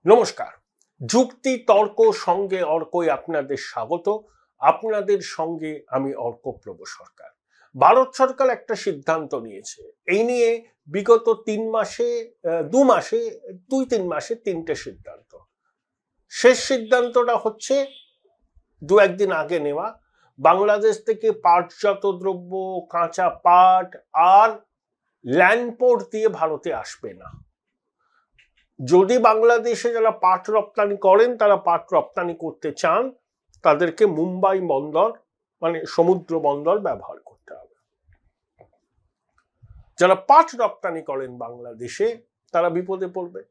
নমস্কার। যুক্তি তর্ক সঙ্গে অর্কই আপনাদের স্বাগত। আপনাদের সঙ্গে আমি অর্কপ্রভ সরকার। ভারত সরকার একটা সিদ্ধান্ত নিয়েছে, এই নিয়ে বিগত 2-3 মাসে 3টে সিদ্ধান্ত। শেষ সিদ্ধান্তটা হচ্ছে 2-1 দিন আগে নেওয়া, বাংলাদেশ থেকে পাটজাত দ্রব্য, কাঁচা পাট আর ল্যান্ড পোর্ট দিয়ে ভারতে আসবে না। যদি বাংলাদেশে যারা পাট রপ্তানি করেন, তারা পাট রপ্তানি করতে চান, তাদেরকে মুম্বাই বন্দর মানে সমুদ্র বন্দর ব্যবহার করতে হবে। যারা পাট রপ্তানি করেন বাংলাদেশে, তারা বিপদে পড়বে।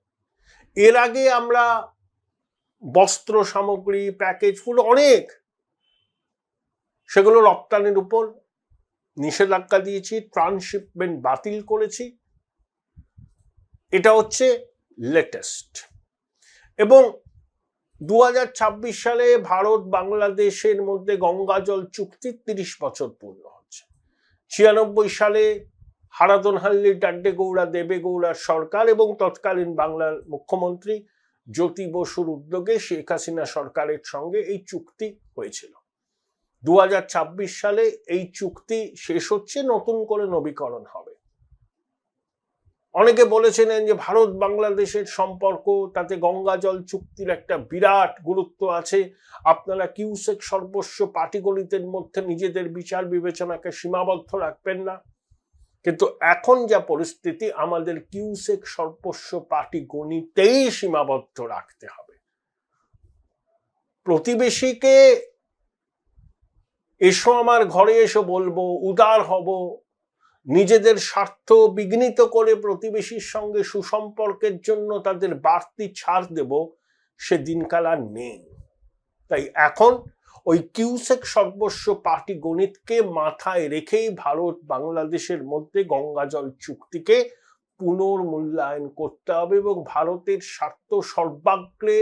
এর আগে আমরা বস্ত্র সামগ্রী, প্যাকেজ ফুড অনেক, সেগুলো রপ্তানির উপর নিষেধাজ্ঞা দিয়েছি, ট্রান্সশিপমেন্ট বাতিল করেছি। এটা হচ্ছে লেটেস্ট। এবং 2026 সালে ভারত বাংলাদেশের মধ্যে গঙ্গা জল চুক্তির 30 বছর পূর্ণ হচ্ছে। 96 সালে হারাদনহাল্লি ডাড্ডে গৌড়া দেবে গৌড়ার সরকার এবং তৎকালীন বাংলার মুখ্যমন্ত্রী জ্যোতি বসুর উদ্যোগে শেখ হাসিনা সরকারের সঙ্গে এই চুক্তি হয়েছিল। 2026 সালে এই চুক্তি শেষ হচ্ছে, নতুন করে নবীকরণ হবে। অনেকে বলেছিলেন যে ভারত বাংলাদেশের সম্পর্ক, তাতে গঙ্গা জল চুক্তির একটা বিরাট গুরুত্ব আছে, আপনারা কিউসেক সর্বস্ব পাটিগণিতের মধ্যে নিজেদের বিচার বিবেচনাকে সীমাবদ্ধ রাখবেন না। কিন্তু এখন যা পরিস্থিতি, আমাদের কিউসেক সর্বস্ব পাটিগণিতেই সীমাবদ্ধ রাখতে হবে। প্রতিবেশীকে এসো আমার ঘরে এসো বলবো, উদার হব, নিজেদের স্বার্থ বিঘ্নিত করে প্রতিবেশীর সঙ্গে সুসম্পর্কের জন্য তাদের বাড়তি ছাড় দেব, সে দিনকাল আর নেই। তাই এখন ওই কিউসেক সর্বস্ব পাটিগণিতকে মাথায় রেখেই ভারত বাংলাদেশের মধ্যে গঙ্গা জল চুক্তিকে পুনর্মূল্যায়ন করতে হবে এবং ভারতের স্বার্থ সর্বাগ্রে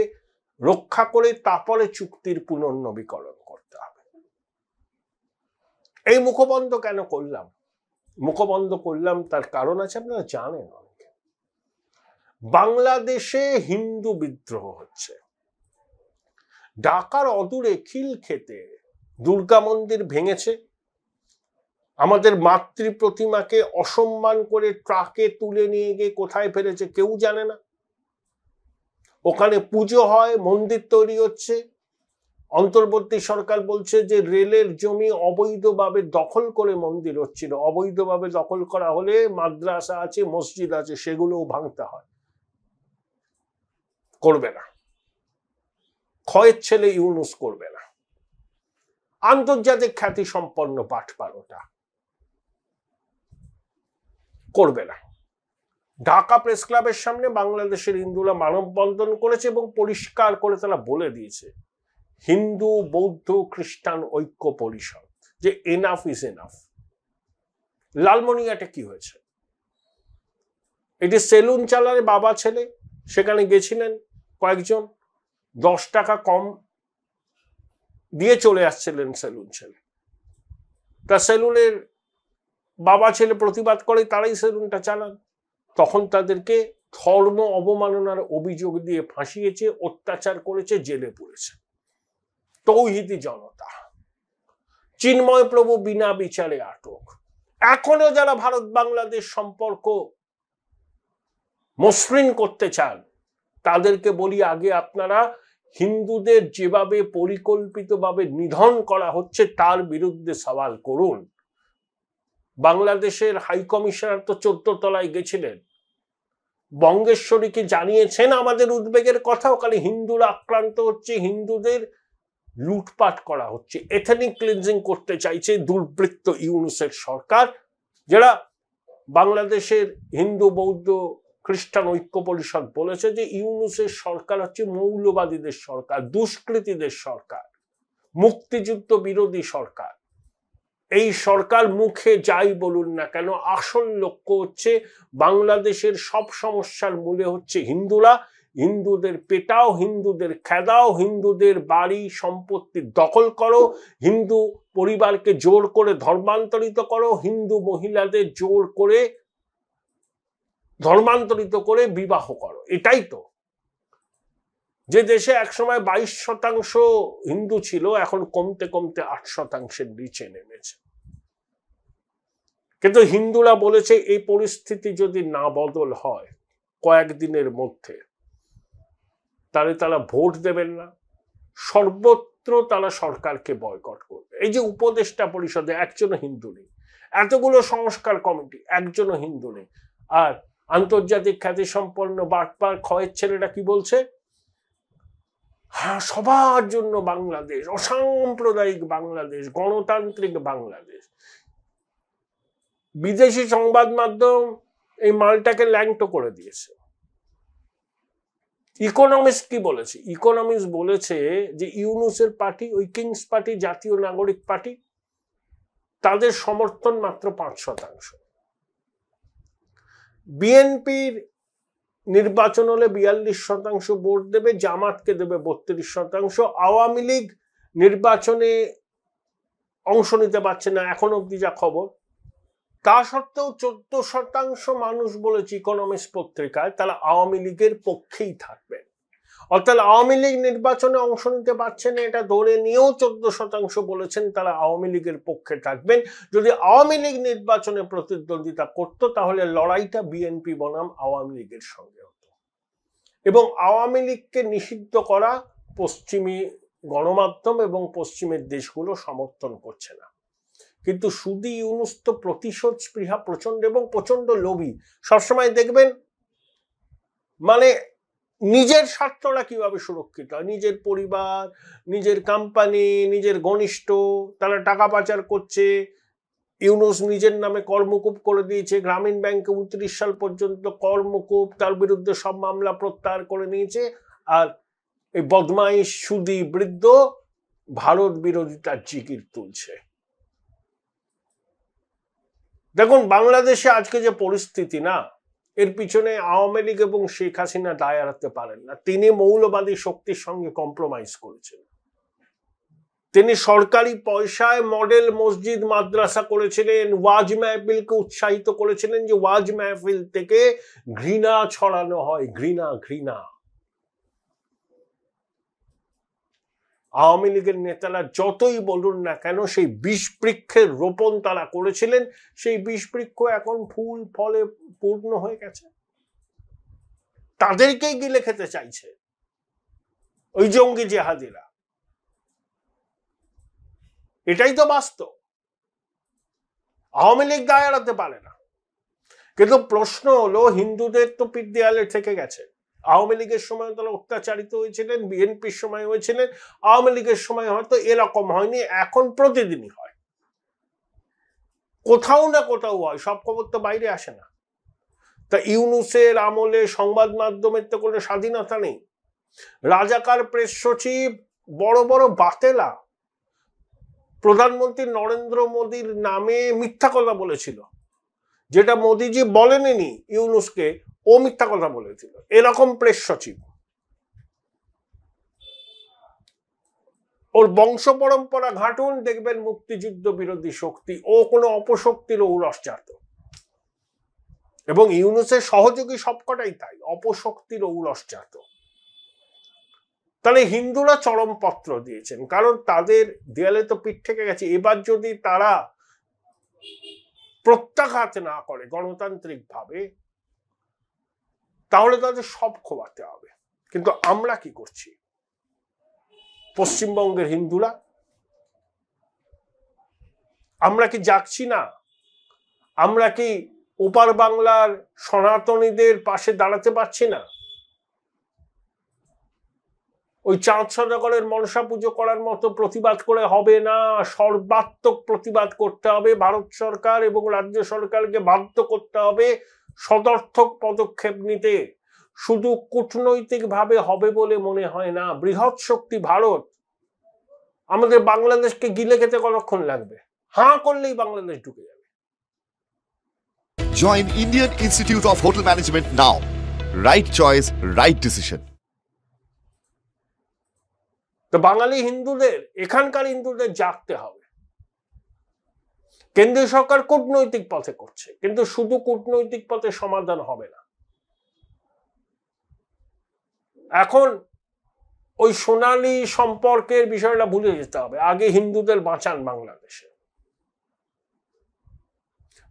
রক্ষা করে তারপরে চুক্তির পুনর্নবীকরণ করতে হবে। এই মুখবন্ধ কেন করলাম? মুখবন্ধ করলাম তার কারণ আছে, আপনারা জানেন। অনেকে বাংলাদেশে হিন্দু বিদ্রোহ হচ্ছে। ঢাকার অদূরে খিলক্ষেতে দুর্গা মন্দির ভেঙেছে, আমাদের মাতৃ প্রতিমাকে অসম্মান করে ট্রাকে তুলে নিয়ে গিয়ে কোথায় ফেলেছে কেউ জানে না। ওখানে পুজো হয়, মন্দির তৈরি হচ্ছে। অন্তর্বর্তী সরকার বলছে যে রেলের জমি অবৈধভাবে দখল করে মন্দির হচ্ছিল। অবৈধভাবে দখল করা হলে মাদ্রাসা আছে, মসজিদ আছে, সেগুলোও ভাঙতে হয়। করবে না, ক্ষয়ের ছেলে ইউনুস করবে না। আন্তর্জাতিক খ্যাতি সম্পন্ন পাঠপাড়াটা করবে না। ঢাকা প্রেস ক্লাবের সামনে বাংলাদেশের হিন্দুরা মানববন্ধন করেছে এবং পরিষ্কার করে তারা বলে দিয়েছে, হিন্দু বৌদ্ধ খ্রিস্টান ঐক্য পরিষদ, যে এনাফ ইজ এনাফ। লালমনিরহাটে কি হয়েছে? এটি সেলুন চালার বাবা ছেলে, সেখানে গেছিলেন কয়েকজন, 10 টাকা কম দিয়ে চলে আসছিলেন সেলুন ছেলে। তা সেলুনের বাবা ছেলে প্রতিবাদ করে, তারাই সেলুনটা চালান। তখন তাদেরকে ধর্ম অবমাননার অভিযোগ দিয়ে ফাঁসিয়েছে, অত্যাচার করেছে, জেলে পুরেছে। তৌহিদি জনতা, চিন্ময় প্রভু বিনা বিচারে আটক। এখনো যারা ভারত বাংলাদেশ সম্পর্ক মসৃণ করতে চান, তাদেরকে বলি, আগে আপনারা হিন্দুদের যেভাবে পরিকল্পিতভাবে নিধন করা হচ্ছে তার বিরুদ্ধে সওয়াল করুন। বাংলাদেশের হাই কমিশনার তো 14 তলায় গেছিলেন, বঙ্গেশ্বরীকে জানিয়েছেন আমাদের উদ্বেগের কথা। ওখানে হিন্দুরা আক্রান্ত হচ্ছে, হিন্দুদের লুটপাট করা হচ্ছে, এথনিক ক্লিনজিং করতে চাইছে দুর্বৃত্ত ইউনুসের সরকার। যারা বাংলাদেশের হিন্দু বৌদ্ধ খ্রিস্টান ঐক্য পরিষদ বলেছে যে ইউনুসের সরকার হচ্ছে মৌলবাদীদের সরকার, দুষ্কৃতীদের সরকার, মুক্তিযুদ্ধ বিরোধী সরকার। এই সরকার মুখে যাই বলুন না কেন, আসল লক্ষ্য হচ্ছে বাংলাদেশের সব সমস্যার মূলে হচ্ছে হিন্দুরা। হিন্দুদের পেটাও, হিন্দুদের খেদাও, হিন্দুদের বাড়ি সম্পত্তি দখল করো, হিন্দু পরিবারকে জোর করে ধর্মান্তরিত করো, হিন্দু মহিলাদের জোর করে ধর্মান্তরিত করে বিবাহ করো। এটাই তো যে দেশে একসময় 22% হিন্দু ছিল, এখন কমতে কমতে 8%-এর নিচে নেমেছে। কিন্তু হিন্দুরা বলেছে এই পরিস্থিতি যদি না বদল হয় কয়েকদিনের মধ্যে, তাহলে তারা ভোট দেবেন না, সর্বত্র তারা সরকারকে বয়কট করবে। এই যে উপদেষ্টা পরিষদে একজনও হিন্দু নেই, এতগুলো সংস্কার কমিটি একজনও হিন্দু নেই, আর আন্তর্জাতিক খ্যাতি সম্পন্ন বাটপার খয়ের ছেলেরা কি বলছে? হ্যাঁ, সবার জন্য বাংলাদেশ, অসাম্প্রদায়িক বাংলাদেশ, গণতান্ত্রিক বাংলাদেশ। বিদেশি সংবাদ মাধ্যম এই মালটাকে ল্যাংটো করে দিয়েছে। ইকোনমিস্ট কি বলেছে? ইকোনমিস্ট বলেছে যে ইউনূসের পার্টি, ওই কিংস পার্টি, জাতীয় নাগরিক পার্টি, তাদের সমর্থন মাত্র 5%। বিএনপির নির্বাচন হলে 42% ভোট দেবে, জামাতকে দেবে 32%। আওয়ামী লীগ নির্বাচনে অংশ নিতে পারছে না এখন অব্দি যা খবর। তা সত্ত্বেও 14% মানুষ বলেছে ইকোনমিস্ট পত্রিকায় তারা আওয়ামী লীগের পক্ষেই থাকবেন। অর্থাৎ আওয়ামী লীগ নির্বাচনে অংশ নিতে পারছে না এটা ধরে নিয়েও 14% বলেছেন তারা আওয়ামী লীগের পক্ষে থাকবেন। যদি আওয়ামী লীগ নির্বাচনে প্রতিদ্বন্দ্বিতা করত তাহলে লড়াইটা বিএনপি বনাম আওয়ামী লীগের সঙ্গে হতো। এবং আওয়ামী লীগকে নিষিদ্ধ করা পশ্চিমী গণমাধ্যম এবং পশ্চিমের দেশগুলো সমর্থন করছে না। কিন্তু শুধু ইউনূস তো প্রতিশোধ স্পৃহা প্রচন্ড এবং প্রচন্ড লোভী। সবসময় দেখবেন মানে নিজের স্বার্থটা কিভাবে সুরক্ষিত হয়, নিজের পরিবার, নিজের কোম্পানি, নিজের ঘনিষ্ঠ, তারা টাকা পাচার করছে। ইউনূস নিজের নামে কর্মকূপ করে দিয়েছে, গ্রামীণ ব্যাংকে 29 সাল পর্যন্ত কর্মকূপ, তার বিরুদ্ধে সব মামলা প্রত্যাহার করে নিয়েছে। আর এই বদমাইশ সুদী বৃদ্ধ ভারত বিরোধিতার জিকির তুলছে। দেখুন বাংলাদেশে আজকে যে পরিস্থিতি না, এর পিছনে আওয়ামী লীগ এবং শেখ হাসিনা দায় এড়াতে পারেন না। তিনি মৌলবাদী শক্তির সঙ্গে কম্প্রোমাইজ করেছেন। তিনি সরকারি পয়সায় মডেল মসজিদ মাদ্রাসা করেছিলেন, ওয়াজ মাহফিলকে উৎসাহিত করেছিলেন যে ওয়াজ মাহফিল থেকে ঘৃণা ছড়ানো হয়, ঘৃণা ঘৃণা। আওয়ামী লীগের নেতারা যতই বলুন না কেন সেই বিষবৃক্ষের রোপণ তারা করেছিলেন, সেই বিষবৃক্ষ এখন ফুল ফলে পূর্ণ হয়ে গেছে। তাদেরকেই গিলে খেতে চাইছে ওই জঙ্গি জেহাদিরা। এটাই তো বাস্তব। আওয়ামী লীগ দায় এড়াতে পারে না। কিন্তু প্রশ্ন হলো হিন্দুদের তো পিঠ দেয়ালে থেকে গেছে। আওয়ামী লীগের সময় তারা অত্যাচারিত হয়েছিলেন, বিএনপির সময় হয়েছিলেন, আওয়ামী লীগের সময় হয়তো এরকম হয়নি, এখন প্রতিদিনই হয়, কোথাও না কোথাও হয়, সব খবর তো বাইরে আসে না। তা ইউনূসের আমলে সংবাদ মাধ্যমের তো কোনো স্বাধীনতা নেই। রাজাকার প্রেস সচিব, বড় বড় বাতেলা প্রধানমন্ত্রী নরেন্দ্র মোদীর নামে মিথ্যা কথা বলেছিল, যেটা মোদীজি বলেননি ইউনূসকে, ও মিথ্যা কথা বলেছিল। এরকম প্রেস সচিব, ওর বংশ পরম্পরা ঘাটুন, দেখবেন মুক্তিযুদ্ধ বিরোধী শক্তি, ও কোনো অপশক্তির ঔরসজাত। এবং ইউনূসের সহযোগী সবকটাই তাই, অপশক্তির ঔরসজাত। তাহলে হিন্দুরা চরম পত্র দিয়েছেন, কারণ তাদের দেয়ালে তো পিঠ থেকে গেছে। এবার যদি তারা প্রত্যাঘাত না করে গণতান্ত্রিক ভাবে, তাহলে তাদের সব খোয়াতে হবে। কিন্তু আমরা কি করছি? পশ্চিমবঙ্গের হিন্দুরা আমরা কি জাগছি না? আমরা কি ওপার বাংলার সনাতনীদের পাশে দাঁড়াতে পারছি না? ওই চাঁদ সদাগরের মনসা পুজো করার মতো প্রতিবাদ করে হবে না, সর্বাত্মক প্রতিবাদ করতে হবে। ভারত সরকার এবং রাজ্য সরকারকে বাধ্য করতে হবে সদর্থক পদক্ষেপ নিতে। শুধু কূটনৈতিক ভাবে হবে বলে মনে হয় না। বৃহৎ শক্তি ভারত, আমাদের বাংলাদেশকে গিলে খেতে কতক্ষণ লাগবে? হাঁ করলেই বাংলাদেশ ঢুকে যাবে। Join Indian Institute of Hotel Management now. Right choice, right decision. তো বাঙালি হিন্দুদের, এখানকার হিন্দুদের জাগতে হবে। কেন্দ্রীয় সরকার কূটনৈতিক পথে করছে, কিন্তু শুধু কূটনৈতিক পথে সমাধান হবে না। এখন ওই সোনালী সম্পর্কের বিষয়টা ভুলে যেতে হবে। আগে হিন্দুদের বাঁচান বাংলাদেশে।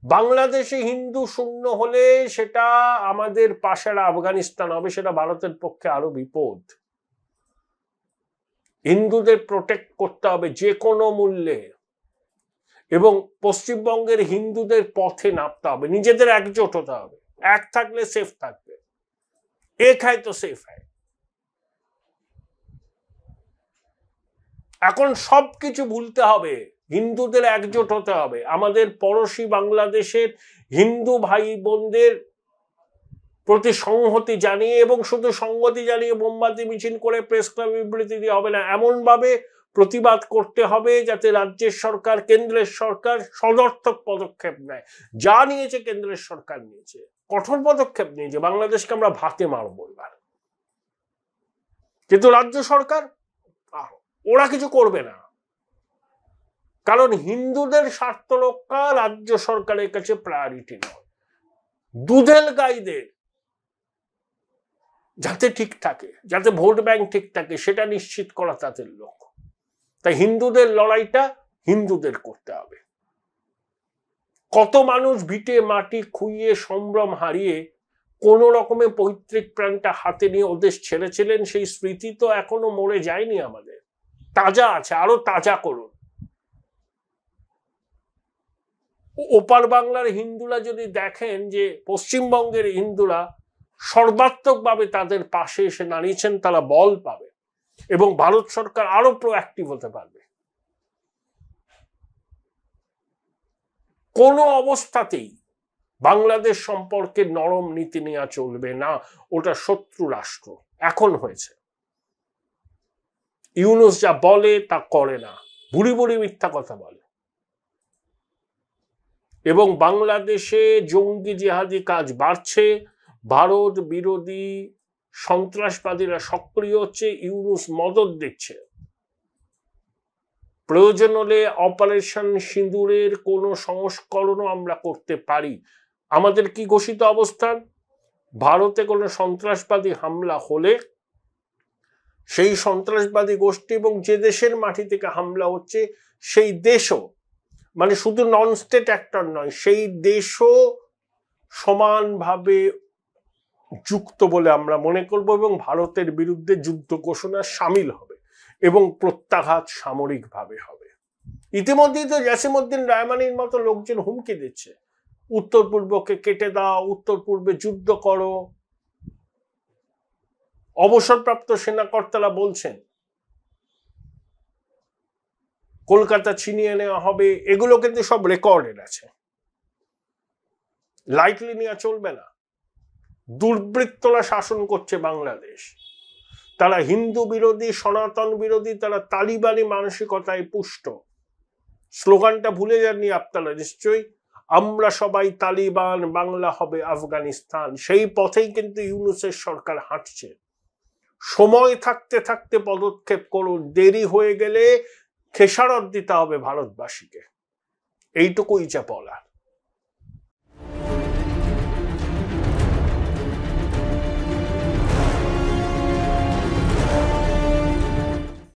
বাংলাদেশে হিন্দু শূন্য হলে সেটা আমাদের পাশের আফগানিস্তান হবে, সেটা ভারতের পক্ষে আরো বিপদ। হিন্দুদের প্রোটেক্ট করতে হবে যে কোনো মূল্যে, এবং পশ্চিমবঙ্গের হিন্দুদের পথে নামতে হবে, নিজেদের একজোট হতে হবে। এক থাকলে সেফ থাকবে, এক হয় তো সেফ হয়। এখন সবকিছু ভুলতে হবে, হিন্দুদের একজোট হতে হবে। আমাদের পড়োশী বাংলাদেশের হিন্দু ভাই বোনদের প্রতি সংহতি জানিয়ে, এবং শুধু সংহতি জানিয়ে মোমবাতি মিছিল করে প্রেস ক্লাব বিবৃতি দিয়ে হবে না, এমন ভাবে প্রতিবাদ করতে হবে যাতে রাজ্যের সরকার, কেন্দ্রের সরকার সদর্থক পদক্ষেপ নেয়। যা নিয়েছে কেন্দ্রের সরকার নিয়েছে, কঠোর পদক্ষেপ নিয়েছে, বাংলাদেশকে আমরা ভাতে মারব এবার। কিন্তু রাজ্য সরকার ওরা কিছু করবে না, কারণ হিন্দুদের স্বার্থ রক্ষা রাজ্য সরকারের কাছে প্রায়োরিটি নয়। দুধেল গাইদের যাতে ঠিক থাকে, যাতে ভোট ব্যাংক ঠিক থাকে, সেটা নিশ্চিত করা তাদের লক্ষ্য। তাই হিন্দুদের লড়াইটা হিন্দুদের করতে হবে। কত মানুষ ভিটে মাটি খুইয়ে সম্ভ্রম হারিয়ে কোন রকমের পৈতৃক প্রাণটা হাতে নিয়ে ওদেশ ছেড়েছিলেন, সেই স্মৃতি তো এখনো মরে যায়নি, আমাদের তাজা আছে, আরো তাজা করুন। ওপার বাংলার হিন্দুরা যদি দেখেন যে পশ্চিমবঙ্গের হিন্দুরা সর্বাত্মকভাবে তাদের পাশে এসে দাঁড়িয়েছেন, তারা বল পাবে এবং ভারত সরকার আরো প্রোঅ্যাক্টিভ হতে পারবে। কোনো অবস্থাতেই বাংলাদেশ সম্পর্কে নরম নীতি নেওয়া চলবে না, ওটা শত্রু রাষ্ট্র এখন হয়েছে। ইউনূস যা বলে তা করে না, বুড়ি বুড়ি মিথ্যা কথা বলে, এবং বাংলাদেশে জঙ্গি জিহাদি কাজ বাড়ছে, ভারত বিরোধী সন্ত্রাসবাদীরা সক্রিয় হচ্ছে, ইউনূস মদদ দিচ্ছে। প্রয়োজন হলে অপারেশন সিঁদুরের কোনো সংস্করণও আমরা করতে পারি। আমাদের কি ঘোষিত অবস্থান? ভারতে কোনো সন্ত্রাসবাদী হামলা হলে সেই সন্ত্রাসবাদী গোষ্ঠী এবং যে দেশের মাটি থেকে হামলা হচ্ছে সেই দেশও, মানে শুধু নন স্টেট অ্যাক্টর নয়, সেই দেশও সমানভাবে যুক্ত বলে আমরা মনে করব, এবং ভারতের বিরুদ্ধে যুদ্ধ ঘোষণা সামিল হবে এবং প্রত্যাঘাত সামরিকভাবে হবে। ইতিমধ্যেই তো জাসিমউদ্দিন রায়মানির মতো লোকজন হুমকি দিচ্ছে, উত্তর পূর্বকে কেটে দাও, উত্তর পূর্বে যুদ্ধ করো। অবসরপ্রাপ্ত সেনাকর্তারা বলছেন কলকাতা ছিনিয়ে নেওয়া হবে, এগুলো কিন্তু সব রেকর্ডেড আছে, লাইটলি নেওয়া চলবে না। দুর্বৃত্তরা শাসন করছে বাংলাদেশ, তারা হিন্দু বিরোধী, সনাতন বিরোধী, তারা তালিবানি মানসিকতায় পুষ্ট। স্লোগানটা ভুলে যাননি আপনারা নিশ্চয়ই, আমরা সবাই তালিবান, বাংলা হবে আফগানিস্তান। সেই পথেই কিন্তু ইউনূসের সরকার হাঁটছে। সময় থাকতে থাকতে পদক্ষেপ করুন, দেরি হয়ে গেলে খেসারত দিতে হবে ভারতবাসীকে। এইটুকুই যা বলার।